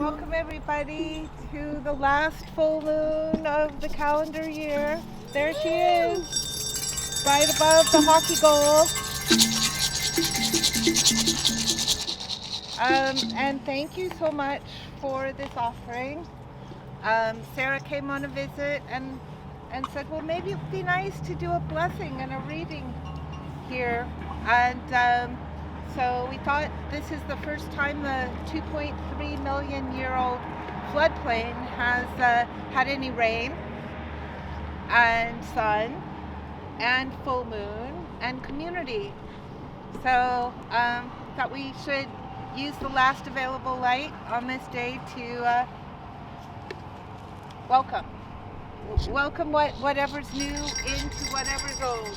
Welcome everybody to the last full moon of the calendar year. There she is, right above the hockey goal. And thank you so much for this offering. Sarah came on a visit and said, well, maybe it would be nice to do a blessing and a reading here. And so we thought this is the first time the 2.3 million year old floodplain has had any rain and sun and full moon and community. So thought we should use the last available light on this day to welcome whatever's new into whatever's old.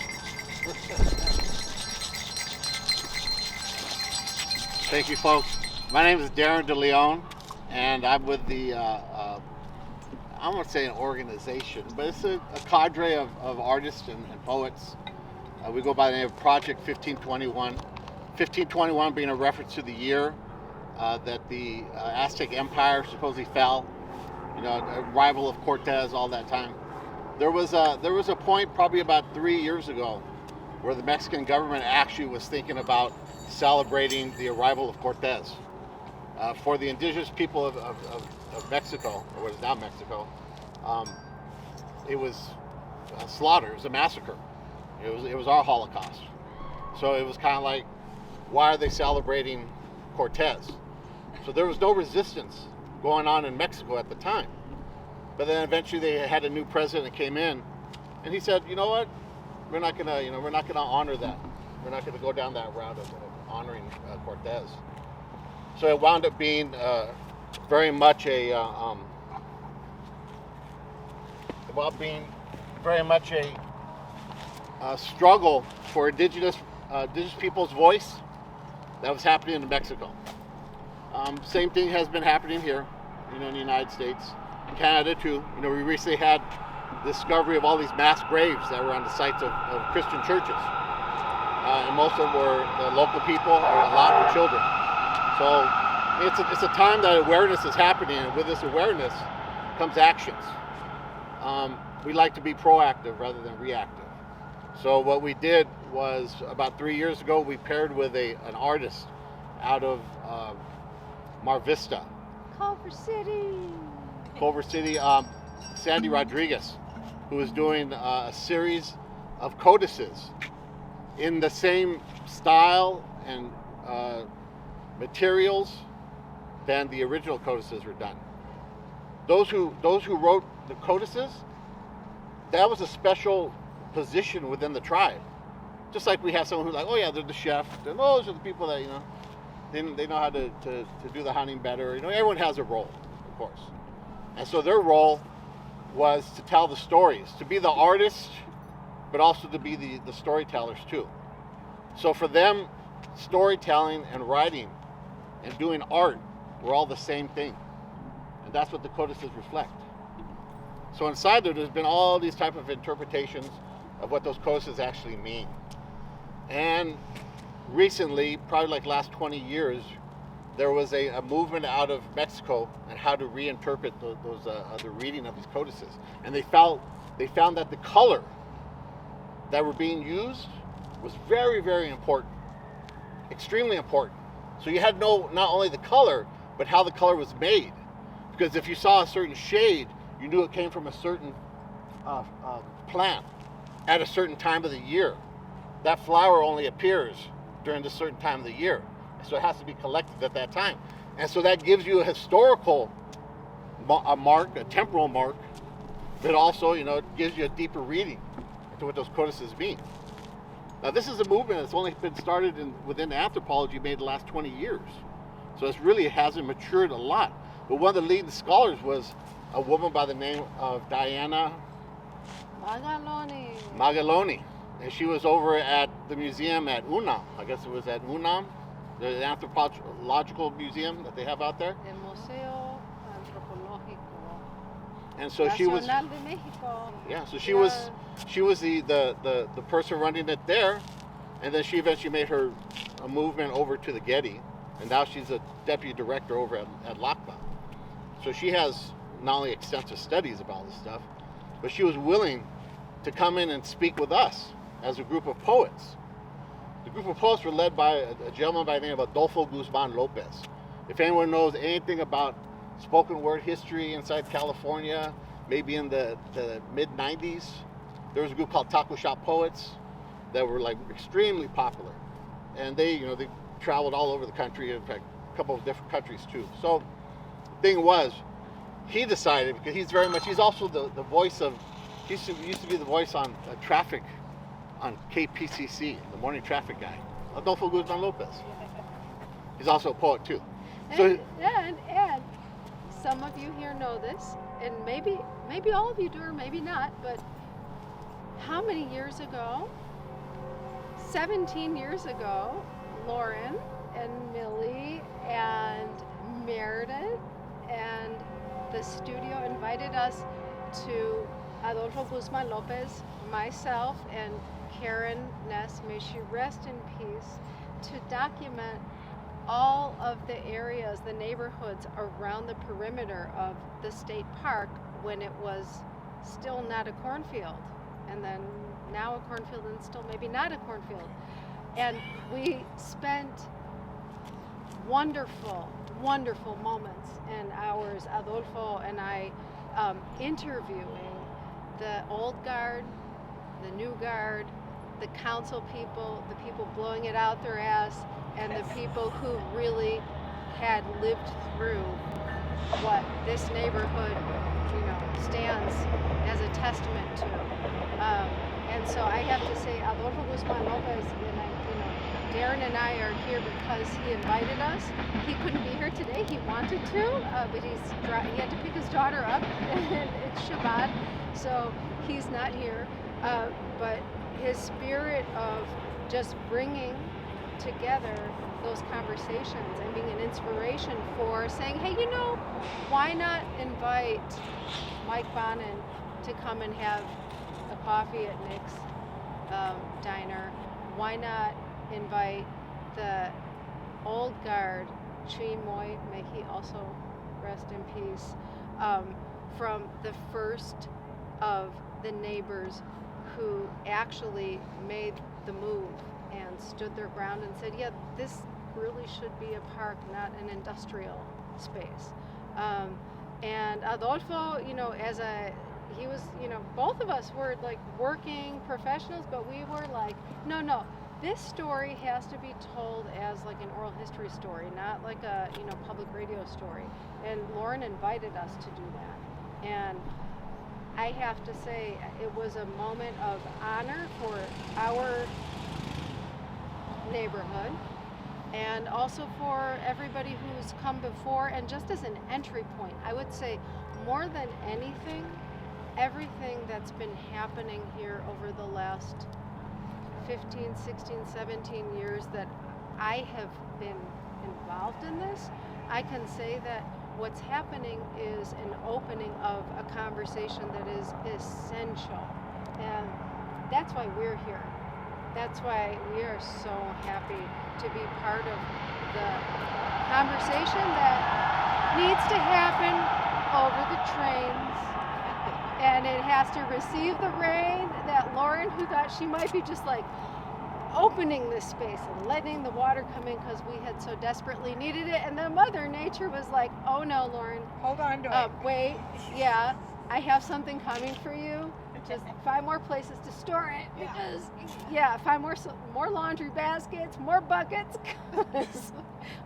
Thank you, folks. My name is Darren DeLeon, and I'm with the, I won't say an organization, but it's a cadre of artists and poets. We go by the name of Project 1521. 1521 being a reference to the year that the Aztec Empire supposedly fell, a rival of Cortez all that time. There was a point probably about 3 years ago where the Mexican government actually was thinking about celebrating the arrival of Cortez. For the indigenous people of Mexico, or what is now Mexico, it was a slaughter, it was a massacre. It was our Holocaust. So it was kind of like, why are they celebrating Cortez? So there was no resistance going on in Mexico at the time. But then eventually they had a new president that came in, and he said, you know what? We're not gonna honor that. We're not gonna go down that route of honoring Cortez. So it wound up being very much a struggle for indigenous people's voice that was happening in Mexico. Same thing has been happening here, in the United States, Canada too. We recently had discovery of all these mass graves that were on the sites of Christian churches. And most of them were the local people, or a lot were children. So it's a time that awareness is happening, and with this awareness comes actions. We like to be proactive rather than reactive. So what we did was, about 3 years ago, we paired with an artist out of Mar Vista. Culver City, Sandy Rodriguez, who is doing a series of codices in the same style and materials than the original codices were done. Those who wrote the codices, that was a special position within the tribe. Just like we have someone who's like, oh yeah, they're the chef, and those are the people that they know how to do the hunting better. Everyone has a role, of course, and so their role was to tell the stories, to be the artist, but also to be the storytellers too. So for them, storytelling and writing and doing art were all the same thing. And that's what the codices reflect. So inside there's been all these type of interpretations of what those codices actually mean. And recently, probably like last 20 years, there was a movement out of Mexico and how to reinterpret the reading of these codices. And they found that the color that were being used was very, very important, extremely important. So you had to know not only the color, but how the color was made. Because if you saw a certain shade, you knew it came from a certain plant at a certain time of the year. That flower only appears during this certain time of the year. So it has to be collected at that time. And so that gives you a historical mark, a temporal mark, but also, it gives you a deeper reading into what those codices mean. Now, this is a movement that's only been started within anthropology made the last 20 years. So it really hasn't matured a lot. But one of the leading scholars was a woman by the name of Diana Magaloni. And she was over at the museum at UNAM. I guess it was at UNAM, the anthropological museum that they have out there. El Museo Antropológico. And so she was. Nacional de México. Yeah, so she was the person running it there, and then she eventually made her a movement over to the Getty, and now she's a deputy director over at LACPA. So she has not only extensive studies about this stuff, but she was willing to come in and speak with us as a group of poets. The group of poets were led by a gentleman by the name of Adolfo Guzman Lopez. If anyone knows anything about spoken word history inside California, maybe in the mid-90s, there was a group called Taco Shop Poets that were like extremely popular. And they traveled all over the country, in fact, a couple of different countries too. So the thing was, he decided, because he's also the voice of, he used to be the voice on traffic on KPCC, the morning traffic guy, Adolfo Guzman Lopez. He's also a poet too. So And some of you here know this, and maybe all of you do, or maybe not, but how many years ago, 17 years ago, Lauren and Millie and Meredith and the studio invited us to Adolfo Guzman Lopez, myself, and Karen Ness, may she rest in peace, to document all of the areas, the neighborhoods around the perimeter of the state park when it was still not a cornfield, and then now a cornfield, and still maybe not a cornfield. And we spent wonderful, wonderful moments and hours, Adolfo and I, interviewing the old guard, the new guard, the council people, the people blowing it out their ass, and the people who really had lived through what this neighborhood, stands as a testament to. And so I have to say, Adolfo Guzman Lopez, Darren and I are here because he invited us. He couldn't be here today. He wanted to, but he had to pick his daughter up, and it's Shabbat, so he's not here. But his spirit of just bringing together those conversations and being an inspiration for saying, hey, why not invite Mike Bonin to come and have a coffee at Nick's diner? Why not invite the old guard, Chi Moy, may he also rest in peace, from the first of the neighbors who actually made the move and stood their ground and said, yeah, this really should be a park, not an industrial space. And Adolfo, he was, both of us were like working professionals, but we were like, no, this story has to be told as like an oral history story, not like a, public radio story. And Lauren invited us to do that. And I have to say, it was a moment of honor for our neighborhood, and also for everybody who's come before, and just as an entry point, I would say more than anything, everything that's been happening here over the last 15, 16, 17 years that I have been involved in this, I can say that what's happening is an opening of a conversation that is essential, and that's why we're here. That's why we are so happy to be part of the conversation that needs to happen over the trains, and it has to receive the rain that Lauren, who thought she might be just like opening this space and letting the water come in because we had so desperately needed it, and then Mother Nature was like, oh no, Lauren, Hold on to it. wait, yeah, I have something coming for you. Just 5 more places to store it, because 5 more laundry baskets, more buckets, 'cause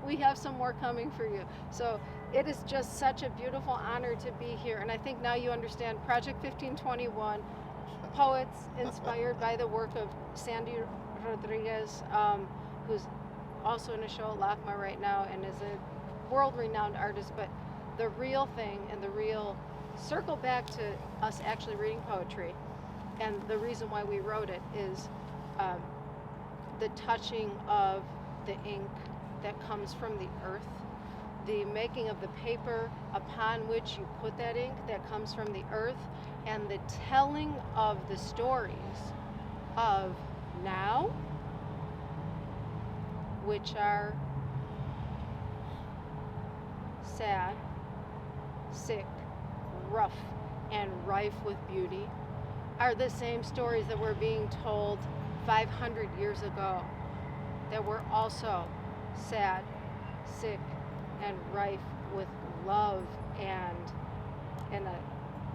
we have some more coming for you. So it is just such a beautiful honor to be here, and I think now you understand Project 1521, poets inspired by the work of Sandy Rodriguez, who's also in a show at LACMA right now and is a world-renowned artist. But the real thing, and the real circle back to us actually reading poetry, and the reason why we wrote it is the touching of the ink that comes from the earth, the making of the paper upon which you put that ink that comes from the earth, and the telling of the stories of now, which are sad, sick, rough, and rife with beauty are the same stories that were being told 500 years ago that were also sad, sick, and rife with love and a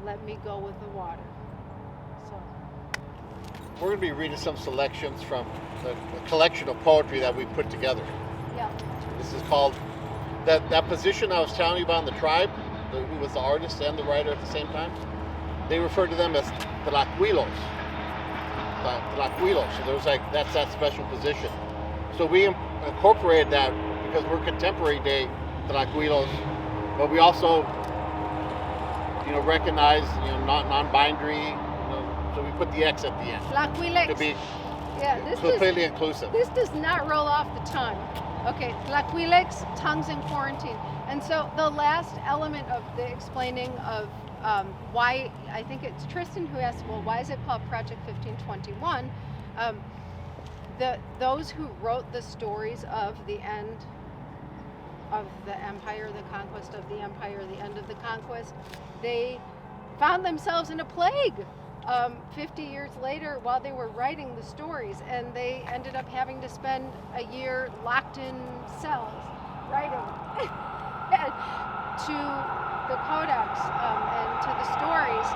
let me go with the water. So We're going to be reading some selections from the collection of poetry that we put together. yeah. This is called, that position I was telling you about in the tribe, who was the artist and the writer at the same time, they refer to them as Tlacuilos. Tlacuilos. So there's like, that's that special position. So we incorporated that because we're contemporary day Tlacuilos, but we also, recognize, non-binary, so we put the X at the end Tlacuilex. to be Yeah, completely inclusive. This does not roll off the tongue. Okay, Tlacuilex, tongues in quarantine. And so the last element of the explaining of why, I think it's Tristan who asked, well, why is it called Project 1521? Those who wrote the stories of the end of the empire, the conquest of the empire, the end of the conquest, they found themselves in a plague 50 years later while they were writing the stories, and they ended up having to spend a year locked in cells writing to the codex and to the stories.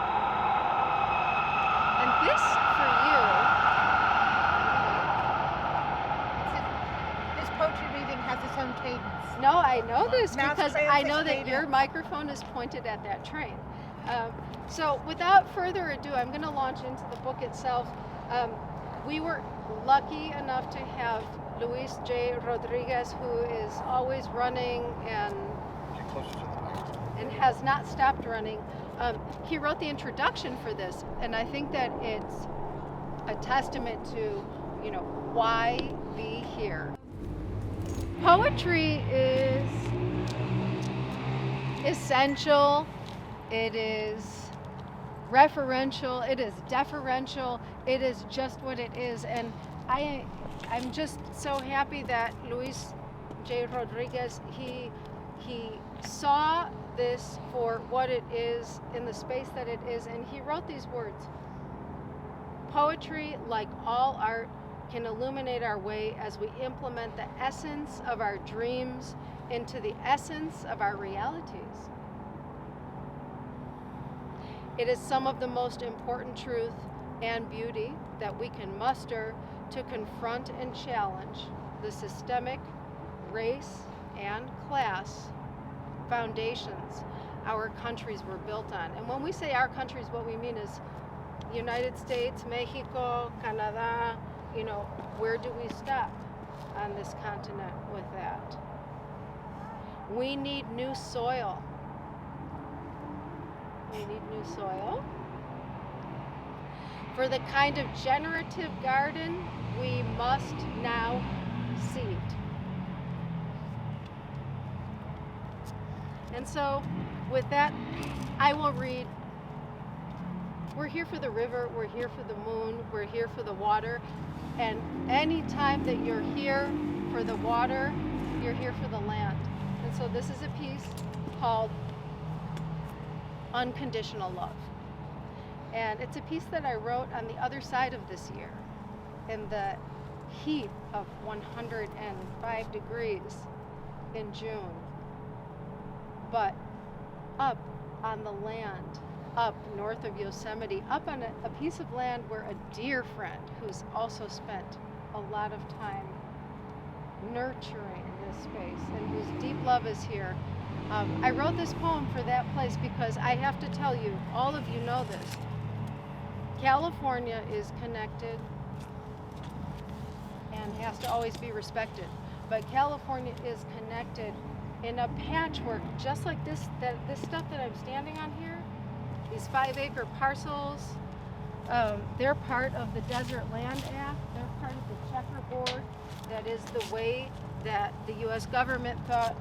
And this for This poetry reading has its own cadence. you. No, I know this Mouse because I know that transit your cadence. microphone is pointed at that train. So without further ado, I'm going to launch into the book itself. We were lucky enough to have Luis J. Rodriguez, who is always running and Get closer to the mic. and has not stopped running. He wrote the introduction for this, and I think that it's a testament to, why be here. Poetry is essential. It is referential. It is deferential. It is just what it is, and I'm just so happy that Luis J. Rodriguez, he saw this for what it is in the space that it is, and he wrote these words. Poetry, like all art, can illuminate our way as we implement the essence of our dreams into the essence of our realities. It is some of the most important truth and beauty that we can muster to confront and challenge the systemic race and class foundations our countries were built on. And when we say our countries, what we mean is United States, Mexico, Canada, where do we stop on this continent with that? We need new soil. We need new soil. For the kind of generative garden we must now seed. And so, with that, I will read. We're here for the river, we're here for the moon, we're here for the water. And any time that you're here for the water, you're here for the land. And so this is a piece called Unconditional Love. And it's a piece that I wrote on the other side of this year, in the heat of 105 degrees in June. But up on the land, up north of Yosemite, up on a piece of land where a dear friend who's also spent a lot of time nurturing this space and whose deep love is here. I wrote this poem for that place because I have to tell you, all of you know this, California is connected and has to always be respected, but California is connected in a patchwork just like this stuff that I'm standing on here. These 5-acre parcels, they're part of the Desert Land Act. They're part of the checkerboard. That is the way that the U.S. government thought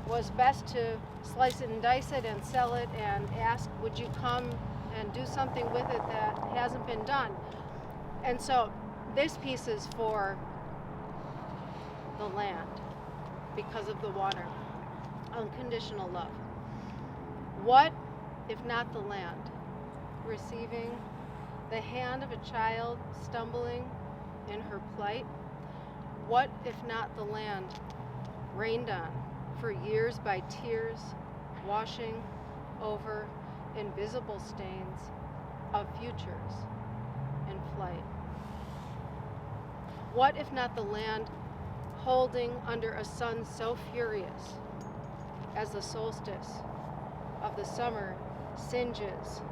was best to slice it and dice it and sell it and ask, would you come and do something with it that hasn't been done? And so this piece is for the land because of the water. Unconditional love. What if not the land receiving the hand of a child stumbling in her plight? What if not the land rained on for years by tears, washing over invisible stains of futures in flight? What if not the land holding under a sun so furious as the solstice of the summer singes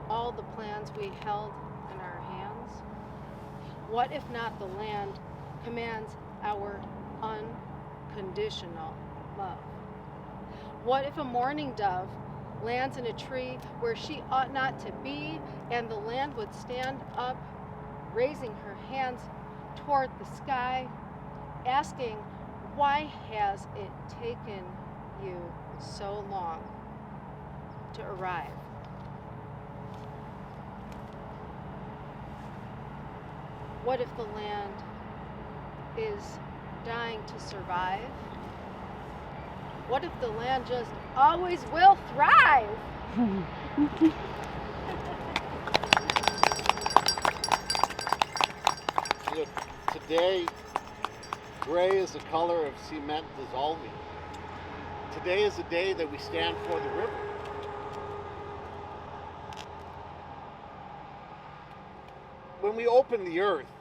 all the plans we held in our hands? What if not the land commands our unconditional love? What if a mourning dove lands in a tree where she ought not to be, and the land would stand up, raising her hands toward the sky, asking, why has it taken you so long to arrive? What if the land is dying to survive? What if the land just always will thrive? You know, today, gray is the color of cement dissolving. Today is the day that we stand for the river. When we open the earth,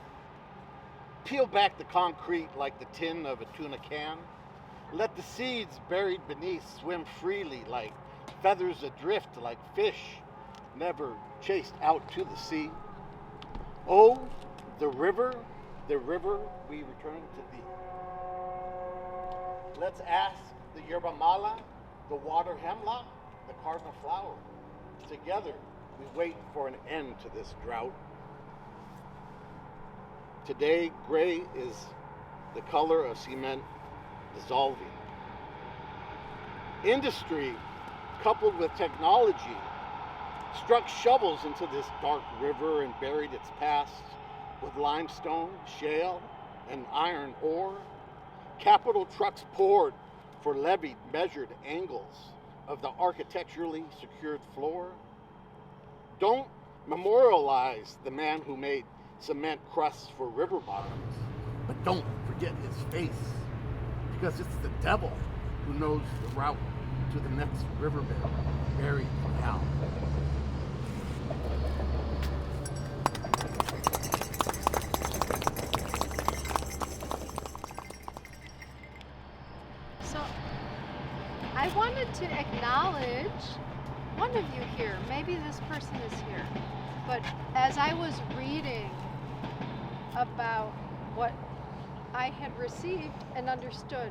peel back the concrete like the tin of a tuna can. Let the seeds buried beneath swim freely like feathers adrift, like fish never chased out to the sea. Oh, the river, we return to thee. Let's ask the yerba mala, the water hemlock, the cardinal flower. Together, we wait for an end to this drought. Today, gray is the color of cement dissolving. Industry, coupled with technology, struck shovels into this dark river and buried its past with limestone, shale, and iron ore. Capital trucks poured for levied, measured angles of the architecturally secured floor. Don't memorialize the man who made cement crusts for river bottoms, but don't forget his face, because it's the devil who knows the route to the next riverbed buried now. So I wanted to acknowledge one of you here. Maybe this person is here. But as I was reading about what I had received and understood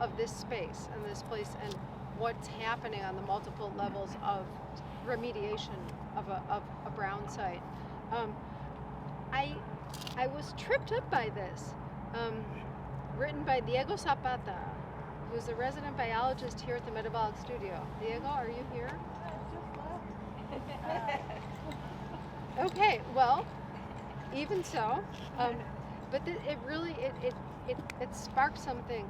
of this space and this place and what's happening on the multiple levels of remediation of a brown site, I was tripped up by this, written by Diego Zapata, who's a resident biologist here at the Metabolic Studio. Diego, are you here? Okay, well, even so, but it really it sparked something.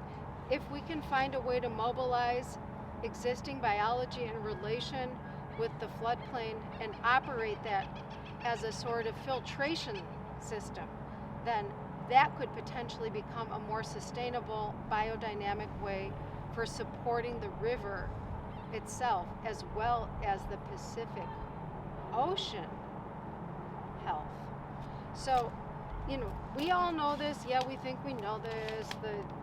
If we can find a way to mobilize existing biology in relation with the floodplain and operate that as a sort of filtration system, then that could potentially become a more sustainable biodynamic way for supporting the river itself as well as the Pacific Ocean health. So, you know, we all know this. Yeah, we think we know this.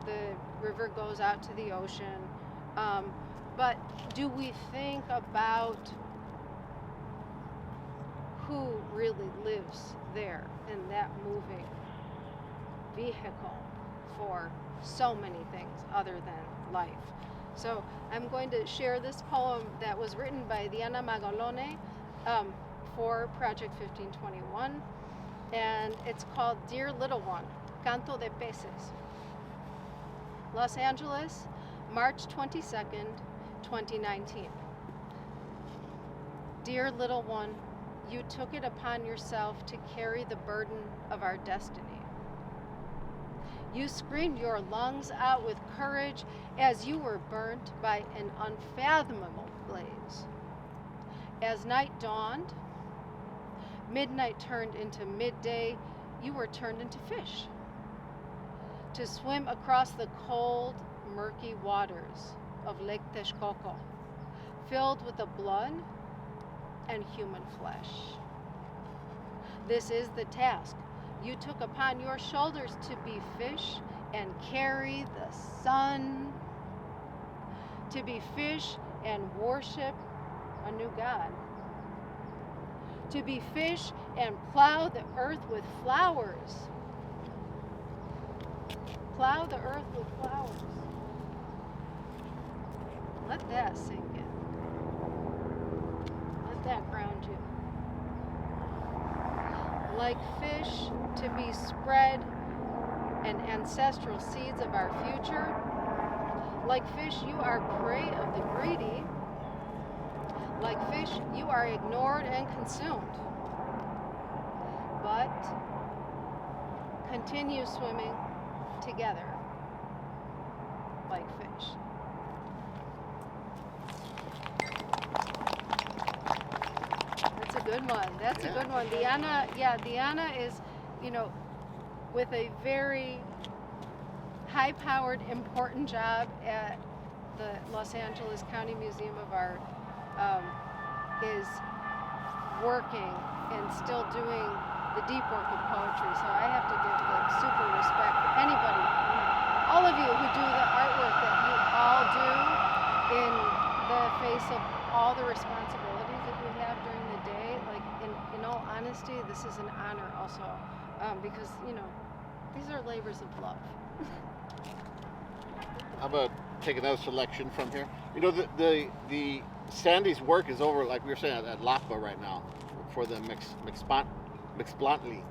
The river goes out to the ocean. But do we think about who really lives there in that moving vehicle for so many things other than life? So I'm going to share this poem that was written by Diana Magalone for Project 1521, and it's called Dear Little One, Canto de Peces. Los Angeles, March 22nd, 2019. Dear little one, you took it upon yourself to carry the burden of our destiny. You screamed your lungs out with courage as you were burnt by an unfathomable blaze. As night dawned, midnight turned into midday, you were turned into fish to swim across the cold, murky waters of Lake Texcoco, filled with the blood and human flesh. This is the task you took upon your shoulders, to be fish and carry the sun, to be fish and worship a new God, to be fish and plow the earth with flowers. Plow the earth with flowers. Let that sink in. Let that ground you. Like fish, to be spread and ancestral seeds of our future. Like fish, you are prey of the greedy. Like fish, you are ignored and consumed. But continue swimming together like fish. That's a good one. That's a good one. Diana is, with a very high-powered, important job at the Los Angeles County Museum of Art, is working and still doing the deep work of poetry. So I have to give super respect for anybody, all of you who do the artwork that you all do in the face of all the responsibilities that we have during the day. Like, in all honesty, this is an honor also, because, these are labors of love. How about take another selection from here? The Sandy's work is over, like we were saying, at LACMA right now for the Mixplontly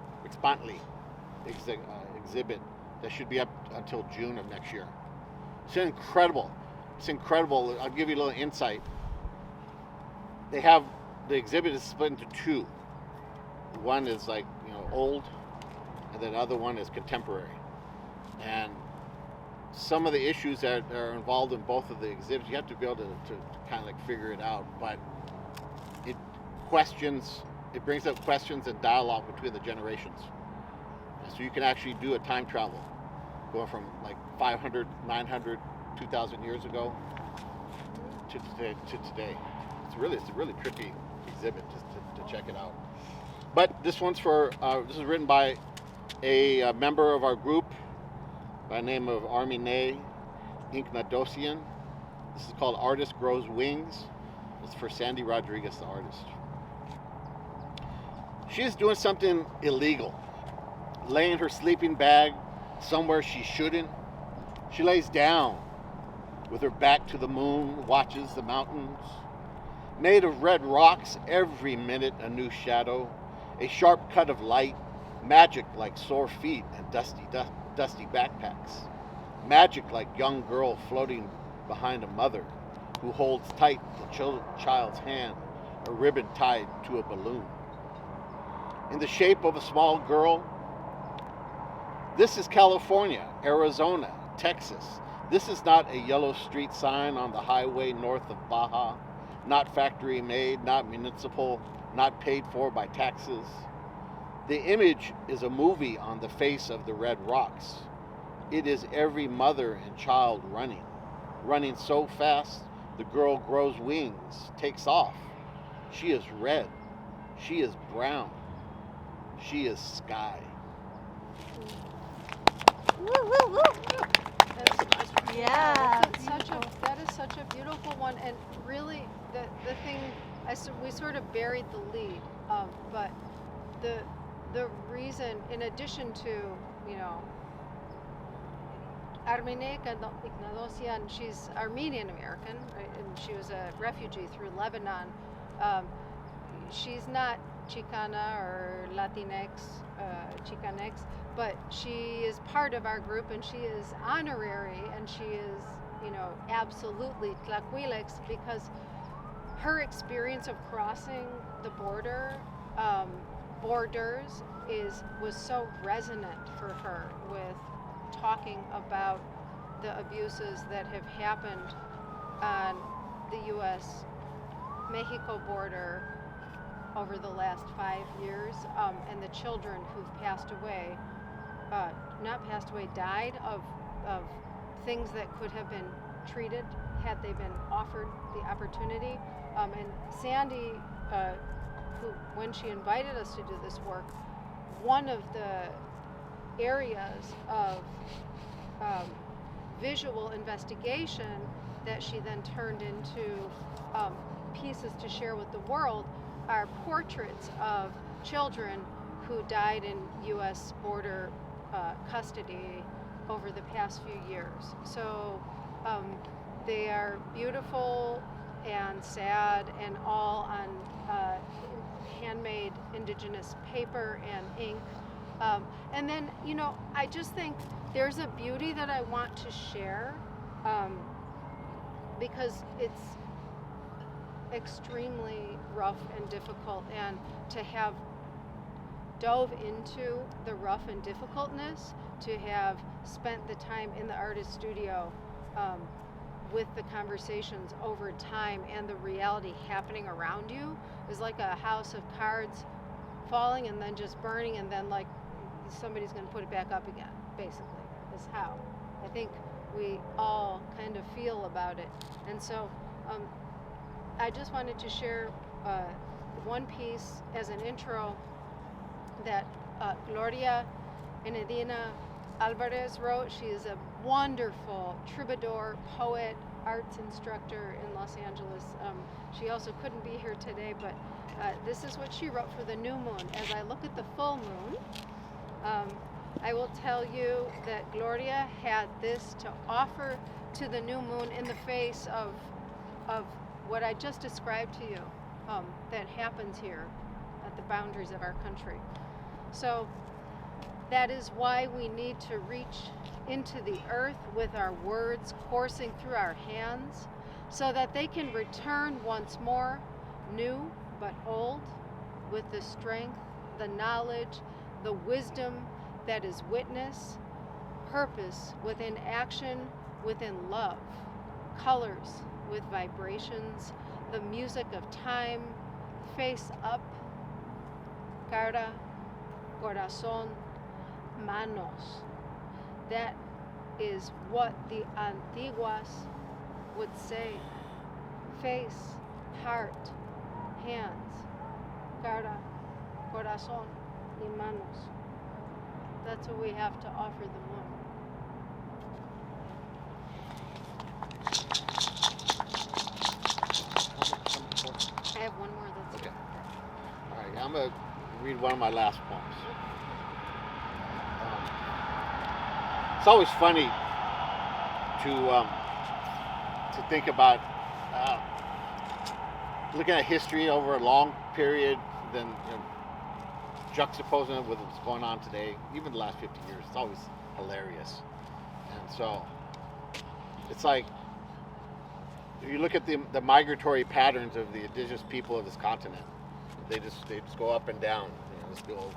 exhibit that should be up until June of next year. It's incredible. It's incredible. I'll give you a little insight. The exhibit is split into two. One is old, and then the other one is contemporary. And some of the issues that are involved in both of the exhibits, you have to be able to kind of figure it out, but it brings up questions and dialogue between the generations. And so you can actually do a time travel, going from 500, 900, 2,000 years ago to today. It's a really tricky exhibit just to check it out. But this one's this is written by a member of our group by the name of Armine Ignadosian. This is called Artist Grows Wings. It's for Sandy Rodriguez, the artist. She is doing something illegal, laying her sleeping bag somewhere she shouldn't. She lays down with her back to the moon, watches the mountains. Made of red rocks, every minute a new shadow, a sharp cut of light, magic like sore feet and dusty backpacks. Magic like young girl floating behind a mother who holds tight the child's hand, a ribbon tied to a balloon. In the shape of a small girl, this is California, Arizona, Texas. This is not a yellow street sign on the highway north of Baja, not factory made, not municipal, not paid for by taxes. The image is a movie on the face of the red rocks. It is every mother and child running so fast the girl grows wings, takes off. She is red, she is brown, she is sky. That is such a beautiful one, and really the thing, we sort of buried the lead, but the reason, in addition to, Armine Ignadosian, she's Armenian American, right? And she was a refugee through Lebanon. She's not Chicana or Latinx, Chicanx, but she is part of our group, and she is honorary, and she is, absolutely Tlahuilex, because her experience of crossing the borders was so resonant for her with talking about the abuses that have happened on the U.S. Mexico border over the last 5 years, and the children who've passed away, died of things that could have been treated had they been offered the opportunity. And Sandy, who, when she invited us to do this work, one of the areas of visual investigation that she then turned into pieces to share with the world are portraits of children who died in U.S. border custody over the past few years. So they are beautiful and sad and all on handmade indigenous paper and ink. And then, you know, I just think there's a beauty that I want to share because it's extremely rough and difficult, and to have dove into the rough and difficultness, to have spent the time in the artist studio with the conversations over time and the reality happening around you is like a house of cards falling and then just burning, and then like somebody's going to put it back up again, basically, is how I think we all kind of feel about it. And so I just wanted to share one piece as an intro that Gloria Enedina Alvarez wrote. She is a wonderful troubadour, poet, arts instructor in Los Angeles. She also couldn't be here today, but this is what she wrote for the new moon. As I look at the full moon, I will tell you that Gloria had this to offer to the new moon in the face of what I just described to you that happens here at the boundaries of our country. So that is why we need to reach into the earth with our words coursing through our hands, so that they can return once more, new but old, with the strength, the knowledge, the wisdom that is witness, purpose within action, within love, colors with vibrations, the music of time, face up, cara, corazón, manos. That is what the Antiguas would say. Face, heart, hands, cara, corazón, y manos. That's what we have to offer the moon. I have one more that's Okay. All right, I'm going to read one of my last poems. It's always funny to think about looking at history over a long period, then juxtaposing it with what's going on today, even the last 50 years. It's always hilarious. And so it's like, if you look at the migratory patterns of the indigenous people of this continent, they just go up and down. Just go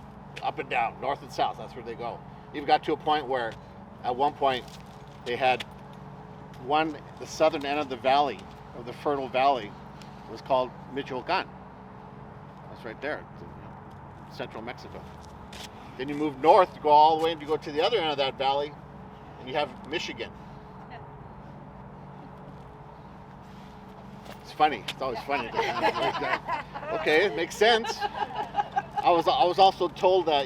up and down, north and south. That's where they go. Even got to a point where, at one point, they had the southern end of the valley, of the fertile valley, was called Michoacan. That's right there, central Mexico. Then you move north to go all the way, and you go to the other end of that valley, and you have Michigan. It's funny. It's always funny. Okay, it makes sense. I was also told that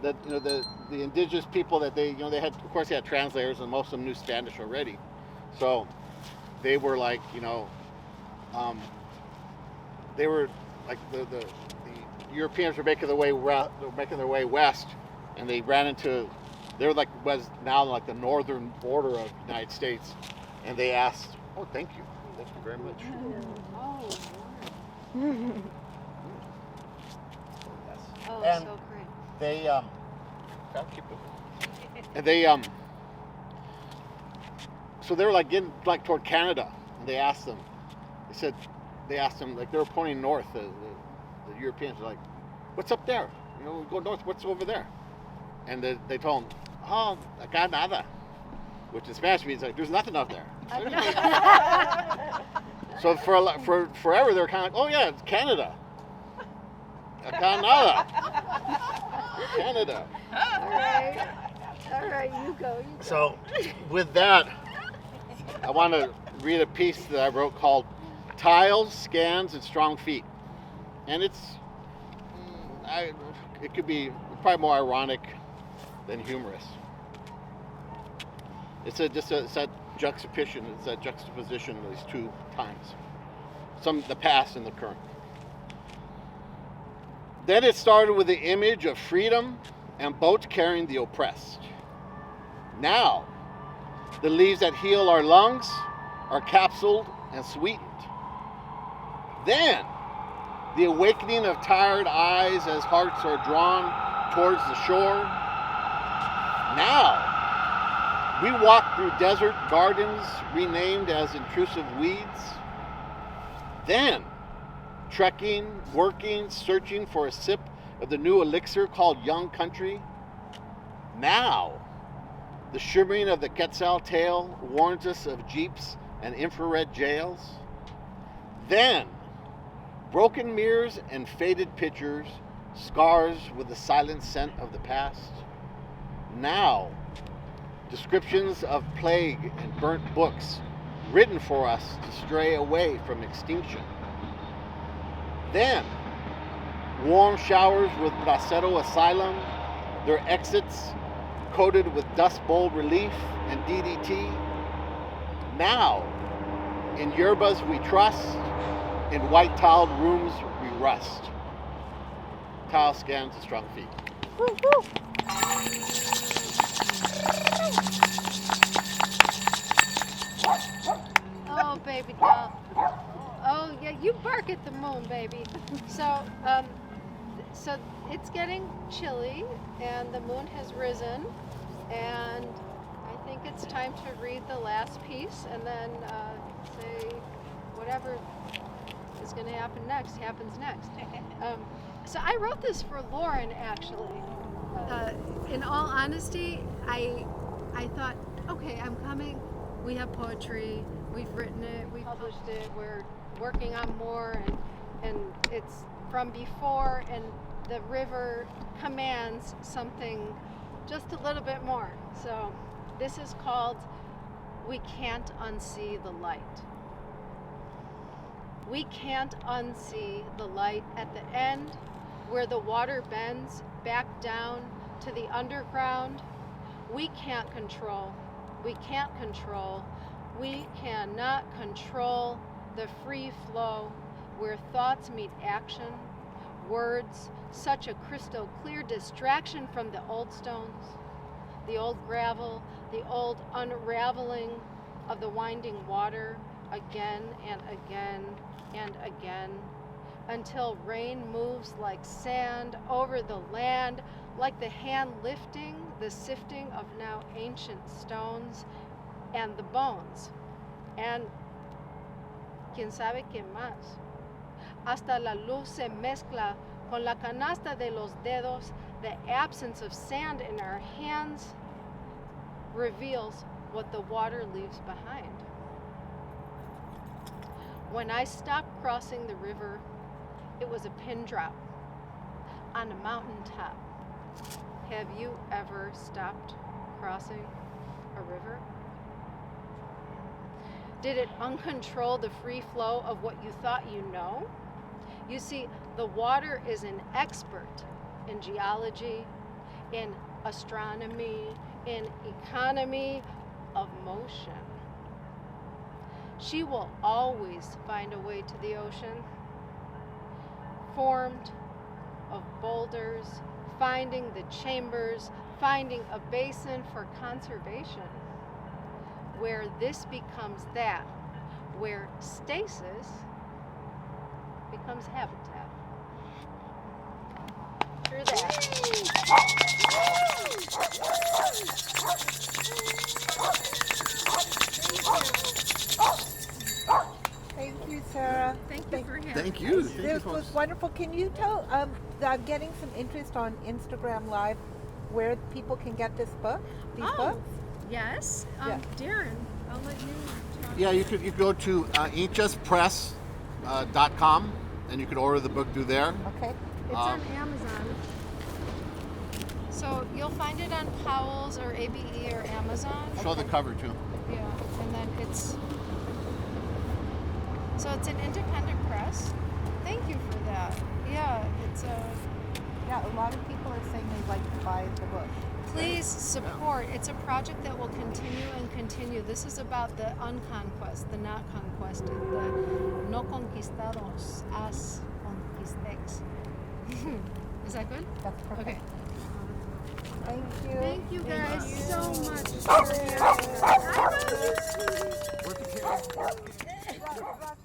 the indigenous people that they had, of course, they had translators, and most of them knew Spanish already, so they were like they were like the Europeans were making their way west, and they ran into, they were like was now like the northern border of the United States, and they asked, oh, thank you very much. Oh, oh, And so great. they I'll keep it. And they so they were like getting like toward Canada, and they asked them like they were pointing north. The Europeans were like, what's up there? Go north. What's over there? And they told them, oh, acá nada, which in Spanish means like there's nothing up there. So for forever, they're kind of like, oh yeah, it's Canada. Canada. Canada. All right, you go. So with that, I want to read a piece that I wrote called Tiles, Scans, and Strong Feet. And it could be probably more ironic than humorous. It's that juxtaposition. It's that juxtaposition of these two times, the past and the current. Then it started with the image of freedom and boats carrying the oppressed. Now, the leaves that heal our lungs are capsuled and sweetened. Then, the awakening of tired eyes as hearts are drawn towards the shore. Now, we walk through desert gardens renamed as intrusive weeds. Then, trekking, working, searching for a sip of the new elixir called Young Country. Now, the shimmering of the Quetzal tail warns us of jeeps and infrared jails. Then, broken mirrors and faded pictures, scars with the silent scent of the past. Now, descriptions of plague and burnt books written for us to stray away from extinction. Then, warm showers with Bracero Asylum, their exits coated with Dust Bowl relief and DDT. Now, in yerbas we trust, in white tiled rooms we rust. Tile, Scans, and Strong Feet. Woo, woo. Oh, baby doll. Oh, yeah, you bark at the moon, baby. So it's getting chilly, and the moon has risen, and I think it's time to read the last piece, and then say whatever is going to happen next happens next. So I wrote this for Lauren, actually. In all honesty, I thought, okay, I'm coming. We have poetry. We've written it. We published it. We're working on more, and it's from before, and the river commands something just a little bit more. So this is called We Can't Unsee the Light. We can't unsee the light at the end where the water bends back down to the underground. We can't control. We can't control. We cannot control the free flow where thoughts meet action, words, such a crystal clear distraction from the old stones, the old gravel, the old unraveling of the winding water again and again and again, until rain moves like sand over the land, like the hand lifting the sifting of now ancient stones and the bones, and quién sabe qué más. Hasta la luz se mezcla con la canasta de los dedos. The absence of sand in our hands reveals what the water leaves behind. When I stopped crossing the river, it was a pin drop on a mountaintop. Have you ever stopped crossing a river? Did it uncontrol the free flow of what you thought you know? You see, the water is an expert in geology, in astronomy, in economy of motion. She will always find a way to the ocean, formed of boulders, finding the chambers, finding a basin for conservation, where this becomes that, where stasis becomes habitat. Through Thank you, Sarah. Thank you for having Thank you. us. This was wonderful. Can you tell, I'm getting some interest on Instagram Live where people can get this book, these books? Yes, Yeah. Darren I'll let you talk. Yeah, you could go to inchespress.com and you can order the book through there. Okay. It's on Amazon. So you'll find it on Powell's or ABE or Amazon. Show the cover too. Yeah, and then it's an independent press. Thank you for that. Yeah, it's Yeah, a lot of people are saying they'd like to buy the book. please support. It's a project that will continue and continue. This is about the unconquest, the not conquested, the no conquistados, as conquistex. Is that good? That's perfect. Okay. Thank you. Thank you guys so much. We're together.